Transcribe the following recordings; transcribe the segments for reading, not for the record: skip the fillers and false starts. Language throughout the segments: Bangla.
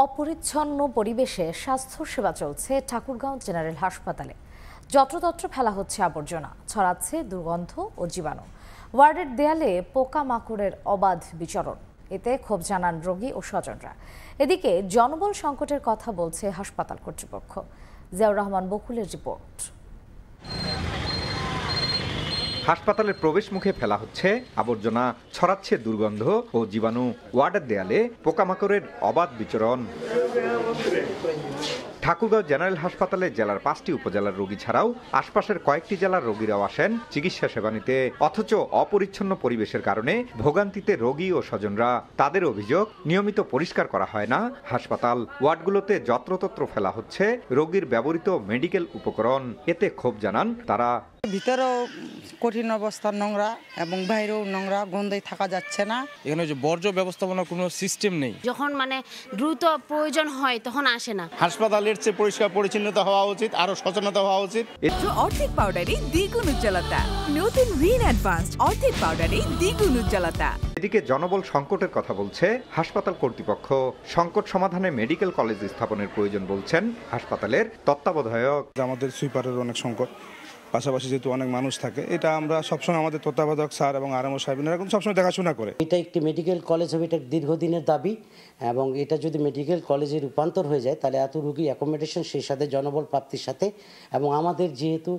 অপরিচ্ছন্ন পরিবেশে স্বাস্থ্যসেবা চলছে ঠাকুরগাঁও জেনারেল হাসপাতালে। যত্রতত্র ফেলা হচ্ছে আবর্জনা, ছড়াচ্ছে দুর্গন্ধ ও জীবাণু। ওয়ার্ডের দেয়ালে পোকামাকড়ের অবাধ বিচরণ, এতে ক্ষোভ জানান রোগী ও স্বজনরা। এদিকে জনবল সংকটের কথা বলছে হাসপাতাল কর্তৃপক্ষ। জিয়াউর রহমান বকুলের রিপোর্ট। হাসপাতালের প্রবেশ মুখে ফেলা হচ্ছে আবর্জনা, ছড়াচ্ছে দুর্গন্ধ ও জীবাণু। ওয়ার্ডের দেয়ালে পোকামাকড়ের অবাধ বিচরণ। ঠাকুরগাঁও জেনারেল হাসপাতালে জেলার 5টি উপজেলার রোগী ছাড়াও আশপাশের কয়েকটি জেলার রোগীরাও আসেন চিকিৎসা সেবা নিতে। অথচ অপরিচ্ছন্ন পরিবেশের কারণে ভোগান্তিতে রোগী ও স্বজনরা। তাদের অভিযোগ, নিয়মিত পরিষ্কার করা হয় না হাসপাতাল। ওয়ার্ডগুলোতে যত্রতত্র ফেলা হচ্ছে রোগীর ব্যবহৃত মেডিকেল উপকরণ। এতে ক্ষোভ জানান তারা। ভিতরেও কঠিন অবস্থা, নোংরা এবং বাইরেও নোংরা, গন্ধেই থাকা যাচ্ছে না। এখানে যে বর্জ্য ব্যবস্থাপনার কোনো সিস্টেম নেই। যখন দ্রুত প্রয়োজন হয় তখন আসে না। হাসপাতালের চেয়ে পরিষ্কার পরিচ্ছন্নতা হওয়া উচিত, আরো সচেতনতা হওয়া উচিত। অর্ধেক পাউডারে দ্বিগুণ উজ্জ্বলতা, নতুন রিন অ্যাডভান্সড অর্ধেক পাউডারে দ্বিগুণ উজ্জ্বলতা। এদিকে জনবল সংকটের কথা বলছে হাসপাতাল কর্তৃপক্ষ। সংকট সমাধানে মেডিকেল কলেজ স্থাপনের প্রয়োজন বলছেন হাসপাতালের তত্ত্বাবধায়ক। আমাদের সুইপারের অনেক সংকট, পাশাপাশি যেহেতু অনেক মানুষ থাকে, এটা আমরা সবসময় আমাদের তত্ত্বাবধায়ক স্যার এবং আরএমও সাহেবরা এরকম সবসময় দেখাশোনা করে। এটা একটি মেডিকেল কলেজ হবে, এটা দীর্ঘদিনের দাবি, এবং এটা যদি মেডিকেল কলেজে রূপান্তর হয়ে যায় তাহলে এত রোগী অ্যাকোমোডেশন, সেই সাথে জনবল প্রাপ্তির সাথে, এবং আমাদের যেহেতু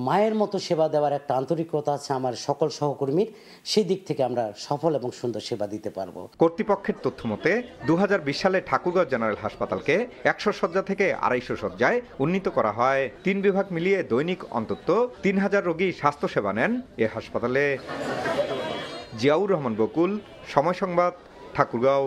মায়ের মতো সেবা দেওয়ার একটা আন্তরিকতা আছে আমার সকল সহকর্মীর, সেই দিক থেকে আমরা সফল এবং সুন্দর সেবা দিতে পারবো। কর্তৃপক্ষের তথ্য মতে 2020 সালে ঠাকুরগাঁও জেনারেল হাসপাতালকে 100 শয্যা থেকে 250 শয্যায় উন্নীত করা হয়। 3 বিভাগ মিলিয়ে দৈনিক অন্তত 3000 রোগী স্বাস্থ্যসেবা নেন এ হাসপাতালে। জিয়াউর রহমান বকুল, সময় সংবাদ, ঠাকুরগাঁও।